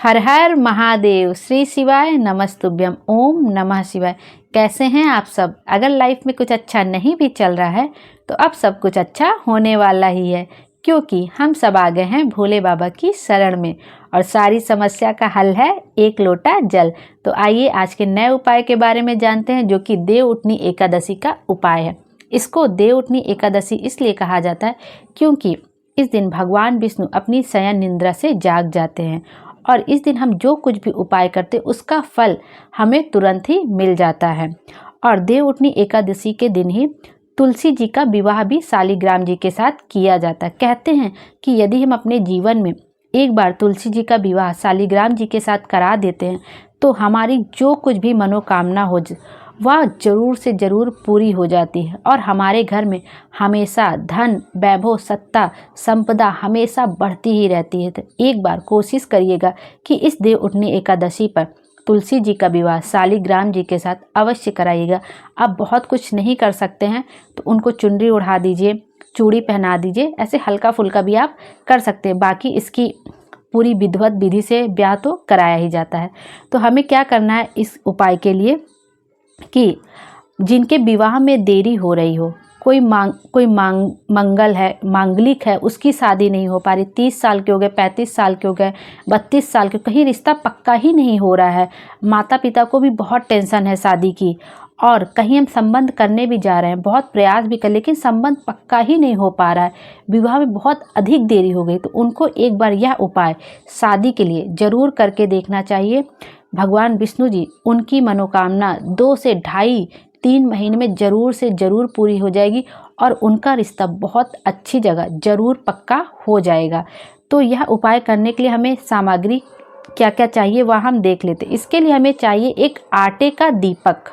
हर हर महादेव, श्री शिवाय नमस्तुभ्यम, ओम नमः शिवाय। कैसे हैं आप सब? अगर लाइफ में कुछ अच्छा नहीं भी चल रहा है तो अब सब कुछ अच्छा होने वाला ही है, क्योंकि हम सब आ गए हैं भोले बाबा की शरण में और सारी समस्या का हल है एक लोटा जल। तो आइए आज के नए उपाय के बारे में जानते हैं, जो कि देवउठनी एकादशी का उपाय है। इसको देवउठनी एकादशी इसलिए कहा जाता है क्योंकि इस दिन भगवान विष्णु अपनी शयन निद्रा से जाग जाते हैं और इस दिन हम जो कुछ भी उपाय करते उसका फल हमें तुरंत ही मिल जाता है। और देवउठनी एकादशी के दिन ही तुलसी जी का विवाह भी शालिग्राम जी के साथ किया जाता है। कहते हैं कि यदि हम अपने जीवन में एक बार तुलसी जी का विवाह शालिग्राम जी के साथ करा देते हैं तो हमारी जो कुछ भी मनोकामना हो वह जरूर से ज़रूर पूरी हो जाती है और हमारे घर में हमेशा धन, वैभव, सत्ता, संपदा हमेशा बढ़ती ही रहती है। तो एक बार कोशिश करिएगा कि इस देवउठनी एकादशी पर तुलसी जी का विवाह शालिग्राम जी के साथ अवश्य कराइएगा। आप बहुत कुछ नहीं कर सकते हैं तो उनको चुनरी ओढ़ा दीजिए, चूड़ी पहना दीजिए, ऐसे हल्का फुल्का भी आप कर सकते हैं। बाकी इसकी पूरी विधिवत विधि से ब्याह तो कराया ही जाता है। तो हमें क्या करना है इस उपाय के लिए कि जिनके विवाह में देरी हो रही हो, कोई मंगल है, मांगलिक है, उसकी शादी नहीं हो पा रही, 30 साल के हो गए, 35 साल के हो गए, 32 साल के, कहीं रिश्ता पक्का ही नहीं हो रहा है, माता पिता को भी बहुत टेंशन है शादी की और कहीं हम संबंध करने भी जा रहे हैं, बहुत प्रयास भी कर लेकिन संबंध पक्का ही नहीं हो पा रहा है, विवाह में बहुत अधिक देरी हो गई, तो उनको एक बार यह उपाय शादी के लिए ज़रूर करके देखना चाहिए। भगवान विष्णु जी उनकी मनोकामना 2 से 2.5-3 महीने में ज़रूर से ज़रूर पूरी हो जाएगी और उनका रिश्ता बहुत अच्छी जगह ज़रूर पक्का हो जाएगा। तो यह उपाय करने के लिए हमें सामग्री क्या क्या चाहिए वह हम देख लेते हैं। इसके लिए हमें चाहिए एक आटे का दीपक।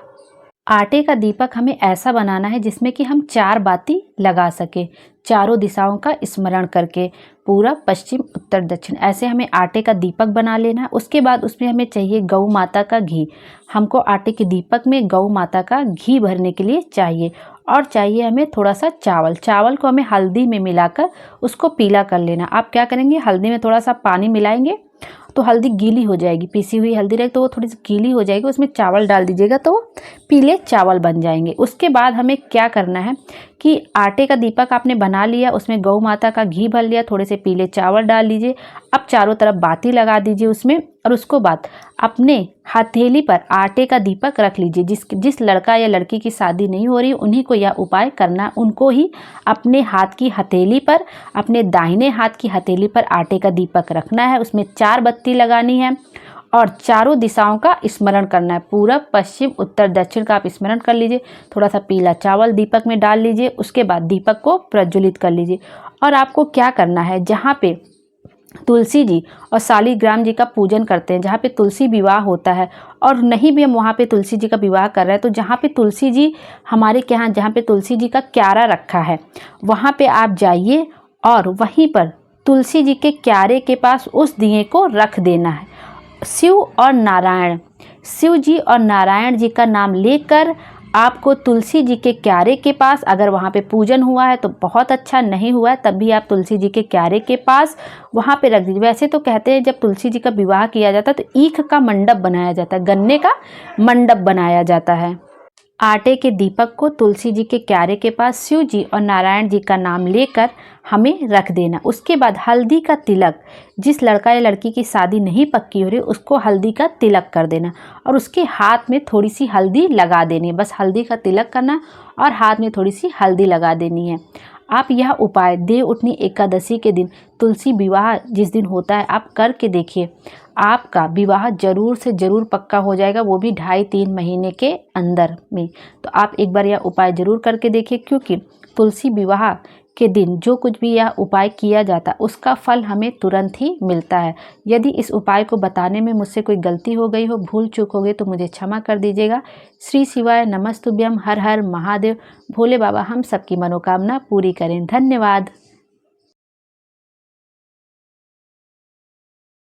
आटे का दीपक हमें ऐसा बनाना है जिसमें कि हम 4 बाती लगा सके, चारों दिशाओं का स्मरण करके, पूरब, पश्चिम, उत्तर, दक्षिण, ऐसे हमें आटे का दीपक बना लेना है। उसके बाद उसमें हमें चाहिए गौ माता का घी। हमको आटे के दीपक में गौ माता का घी भरने के लिए चाहिए और चाहिए हमें थोड़ा सा चावल। चावल को हमें हल्दी में मिलाकर उसको पीला कर लेना। आप क्या करेंगे, हल्दी में थोड़ा सा पानी मिलाएंगे तो हल्दी गीली हो जाएगी, पीसी हुई हल्दी रहे तो वो थोड़ी सी गीली हो जाएगी, उसमें चावल डाल दीजिएगा तो पीले चावल बन जाएंगे। उसके बाद हमें क्या करना है कि आटे का दीपक आपने बना लिया, उसमें गौ माता का घी भर लिया, थोड़े से पीले चावल डाल लीजिए। अब चारों तरफ बाती लगा दीजिए उसमें और उसको बाद अपने हथेली पर आटे का दीपक रख लीजिए। जिस लड़का या लड़की की शादी नहीं हो रही उन्हीं को यह उपाय करना है। उनको ही अपने हाथ की हथेली पर, अपने दाहिने हाथ की हथेली पर आटे का दीपक रखना है, उसमें 4 बत्ती लगानी है और चारों दिशाओं का स्मरण करना है। पूरब, पश्चिम, उत्तर, दक्षिण का आप स्मरण कर लीजिए। थोड़ा सा पीला चावल दीपक में डाल लीजिए। उसके बाद दीपक को प्रज्वलित कर लीजिए और आपको क्या करना है, जहाँ पे तुलसी जी और शालिग्राम जी का पूजन करते हैं, जहाँ पे तुलसी विवाह होता है और नहीं भी हम वहाँ पे तुलसी जी का विवाह कर रहे हैं तो जहाँ पे तुलसी जी हमारे के यहाँ, जहाँ पे तुलसी जी का क्यारा रखा है वहाँ पे आप जाइए और वहीं पर तुलसी जी के क्यारे के पास उस दिए को रख देना है। शिव जी और नारायण जी का नाम लेकर आपको तुलसी जी के क्यारे के पास, अगर वहाँ पे पूजन हुआ है तो बहुत अच्छा, नहीं हुआ है तब भी आप तुलसी जी के क्यारे के पास वहाँ पे रख दीजिए। वैसे तो कहते हैं जब तुलसी जी का विवाह किया जाता है तो ईख का मंडप बनाया जाता है, गन्ने का मंडप बनाया जाता है। आटे के दीपक को तुलसी जी के क्यारे के पास शिव जी और नारायण जी का नाम लेकर हमें रख देना। उसके बाद हल्दी का तिलक, जिस लड़का या लड़की की शादी नहीं पक्की हो रही उसको हल्दी का तिलक कर देना और उसके हाथ में थोड़ी सी हल्दी लगा देनी है। बस हल्दी का तिलक करना और हाथ में थोड़ी सी हल्दी लगा देनी है। आप यह उपाय देवउठनी एकादशी के दिन, तुलसी विवाह जिस दिन होता है, आप करके देखिए, आपका विवाह ज़रूर से ज़रूर पक्का हो जाएगा, वो भी 2.5-3 महीने के अंदर में। तो आप एक बार यह उपाय ज़रूर करके देखिए, क्योंकि तुलसी विवाह के दिन जो कुछ भी यह उपाय किया जाता उसका फल हमें तुरंत ही मिलता है। यदि इस उपाय को बताने में मुझसे कोई गलती हो गई हो, भूल चूक हो गई तो मुझे क्षमा कर दीजिएगा। श्री शिवाय नमस्तुभ्यम, हर हर महादेव। भोले बाबा हम सबकी मनोकामना पूरी करें। धन्यवाद।